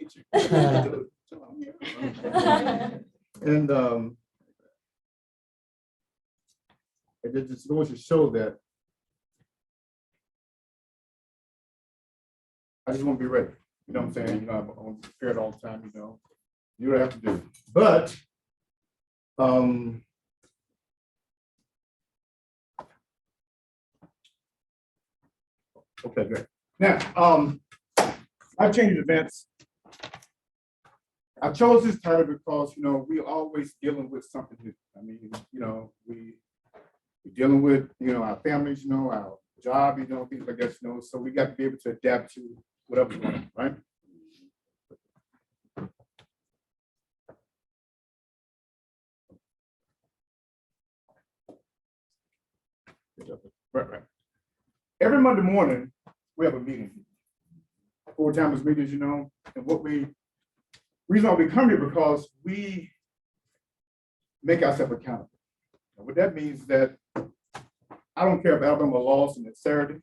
teaching. And it just goes to show that I just want to be ready. You know what I'm saying? You know, I'm prepared all the time, you know. You don't have to do it. But okay, great. Now, I changed events. I chose this title because, you know, we're always dealing with something new. I mean, you know, we're dealing with, you know, our families, you know, our job, you know, things like that, you know, so we got to be able to adapt to whatever's going on, right? Right. Every Monday morning, we have a meeting. 4 times meetings, you know, and reason why we come here because we make ourselves accountable. And what that means is that I don't care if Alabama lost and it's Saturday,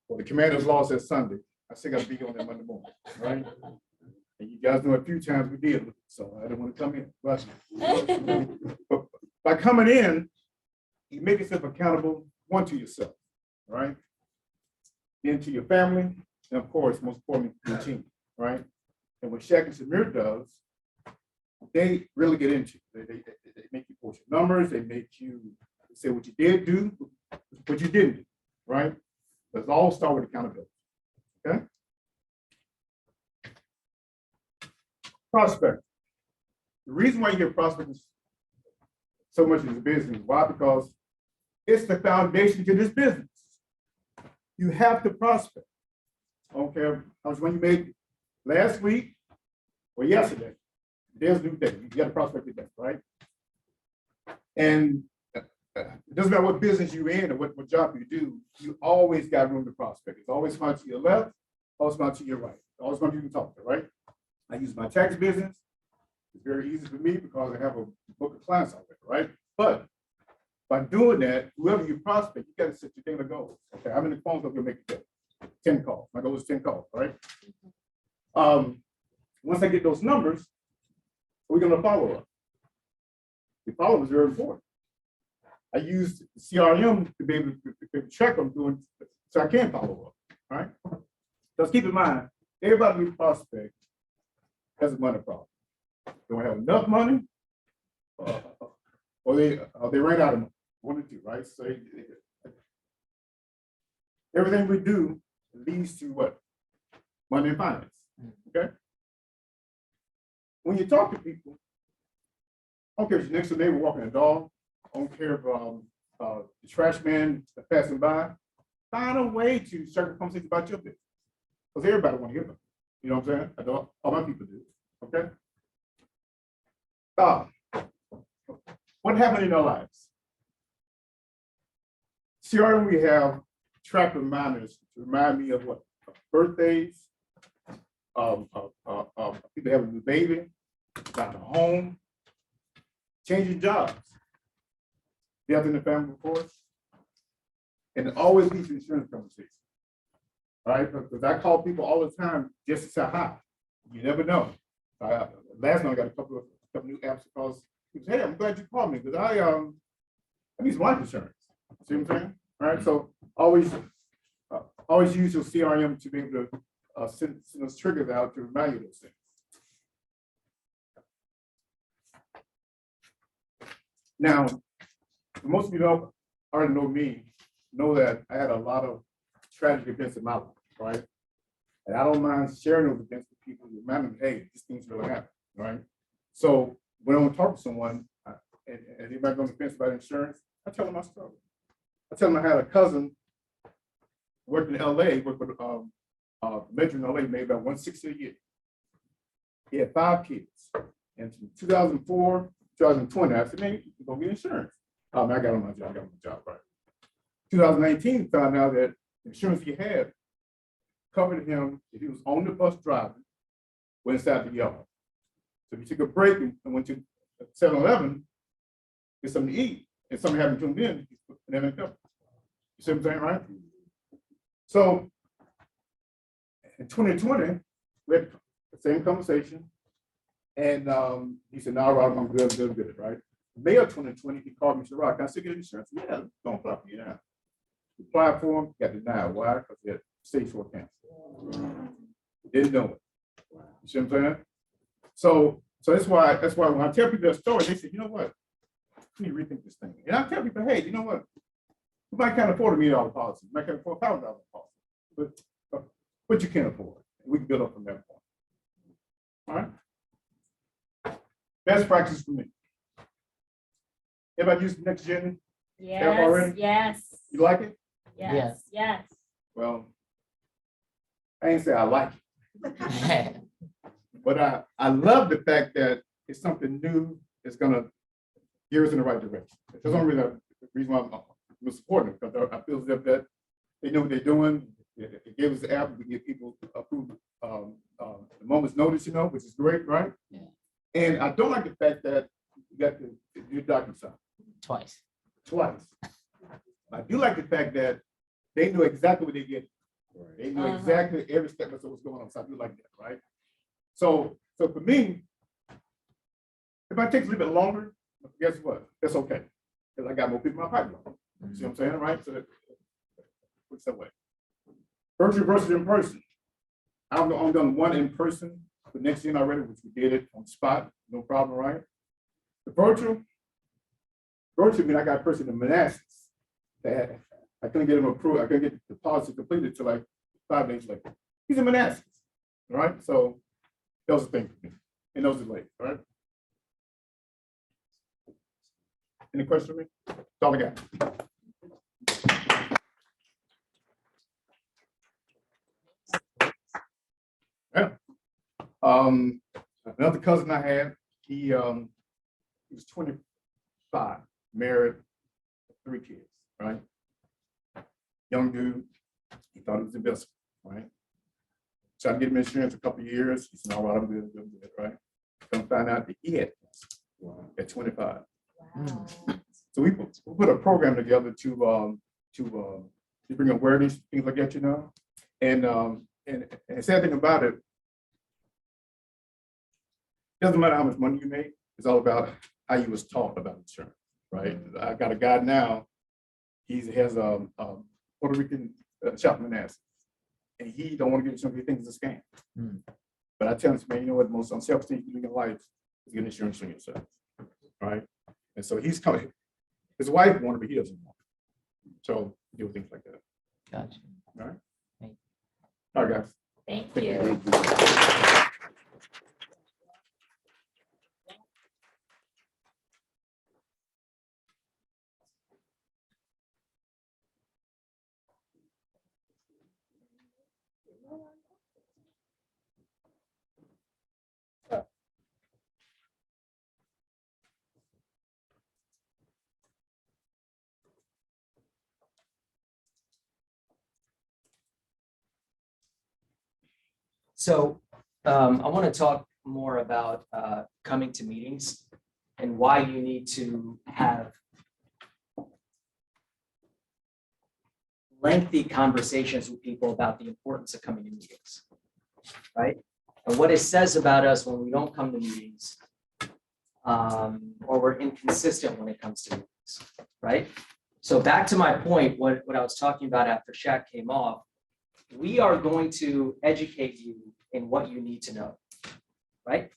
or the Commanders lost at Sunday. I still got to be here on that Monday morning, right? And you guys know a few times we did, so I didn't want to come in. But by coming in, you make yourself accountable, one, to yourself, right? Then to your family, and of course, most importantly, your team, right? And what Shaq and Samir does, they really get into it. They make you post your numbers, they make you say what you did do, what you didn't do, right? Let's all start with accountability, okay? Prospect. The reason why you get prospecting so much in the business, why? Because it's the foundation to this business. You have to prospect. I don't care how much money you made last week or yesterday. There's a new day. You got to prospect today, right? And it doesn't matter what business you're in or what job you do, you always got room to prospect. It's always found to your left, always found to your right. Always found you can talk to, right? I use my tax business. It's very easy for me because I have a book of clients already, right? But by doing that, whoever you prospect, you got to set your daily goals. Okay, how many phones I'm gonna make today? 10 calls. My goal is 10 calls, right? Once I get those numbers, we're gonna follow up. The follow-up is very important. I use CRM to be able to track what I'm doing so I can follow up, right? Just keep in mind, everybody we prospect has a money problem. They don't have enough money, or they ran out of money. One or two, right? So everything we do leads to what? Money and finance. Okay. When you talk to people, I don't care if your next door neighbor walking a dog. I don't care if the trash man passing by. Find a way to start a conversation about your business, because everybody want to hear about it. You know what I'm saying? I know all my people do. Okay. What happened in our lives? CRM, we have track reminders to remind me of what? Birthdays, people having a new baby, got a home, changing jobs, death in the family, of course, and it always leads to insurance conversation, right? Because I call people all the time just to say hi. You never know. Last night I got a couple new apps because people say, hey, I'm glad you called me because I need some life insurance. See what I'm saying? All right, so always use your CRM to be able to send those triggers out to remind you of those things. Now, most of you already know me, know that I had a lot of tragic events in my life, right? And I don't mind sharing those events with people to remind them, hey, these things really happen, right? So when I want to talk to someone, and anybody on the fence about insurance, I tell them my story. I tell them I had a cousin worked in LA, worked with Metro in LA, made about $160 a year. He had 5 kids. And from 2004, 2020, I said, man, you go get insurance. I got on my job, right? 2019, found out that the insurance he had covered him if he was on the bus driving, went inside the yard. So if he took a break and went to 7-Eleven, get something to eat, and something happened to him then, and then covered. You see what I'm saying, right? So in 2020, we had same conversation. And he said, no, Rob, I'm good, right? May of 2020, he called me and said, Rob, can I still get insurance? Yeah, don't apply for you now. Applied for him, got denied. Why? Because he had stage 4 cancer. Didn't know it. You see what I'm saying? So that's why when I tell people that story, they say, you know what? You need to rethink this thing. And I tell people, hey, you know what? You might can't afford $1 million policy. You might can't afford $1,000 policy. But you can afford it. We can build up from that point. All right. Best practice for me. Everybody use Next Gen? Yes, already? yes, You like it? yes, yes. Well, I ain't say I like it, but I love the fact that it's something new. It's gonna gear us in the right direction. That's the only reason why I'm supporting it, because I feel as if that they know what they're doing. It gave us the app. We give people approved the moment's notice, which is great, right? Yeah. And I don't like the fact that you got to do DocuSign Twice. I do like the fact that they know exactly what they get. They know exactly every step of what's going on. So I do like that, right? So for me, if it takes a little bit longer, guess what? That's okay. Because I got more people in my pipeline. You see what I'm saying, right? So that works that way. Virtual versus in person. I've done one in person for Next Gen already, which we did it on spot, no problem, right? The virtual mean I got a person in Manassas that I couldn't get him approved. I couldn't get the policy completed until like 5 days later. He's in Manassas, all right? So that was the thing for me. And those are late, all right? Any questions for me? That's all I got. Yeah. Another cousin I had, he was 25, married, 3 kids, right? Young dude, he thought it was investment, right? Tried to get him insurance a couple of years. He said, all right, I'm good, right? Come find out that he had cancer at 25. Wow. So we put a program together to bring awareness, things like that, And the sad thing about it, doesn't matter how much money you make. It's all about how you was taught about insurance, right? I got a guy now. He has a Puerto Rican shop in Manassas, and he don't want to get insurance. He thinks it's a scam. But I tell him, man, you know what? The most unselfish thing you do in life is get insurance on yourself, right? And so he's coming. His wife wanted, but he doesn't want. So do things like that. Gotcha. All right. Thank you. All right, guys. Thank you. So I want to talk more about coming to meetings and why you need to have lengthy conversations with people about the importance of coming to meetings, right? And what it says about us when we don't come to meetings, or we're inconsistent when it comes to meetings, right? So back to my point, what I was talking about after Shaq came off, we are going to educate you in what you need to know, right?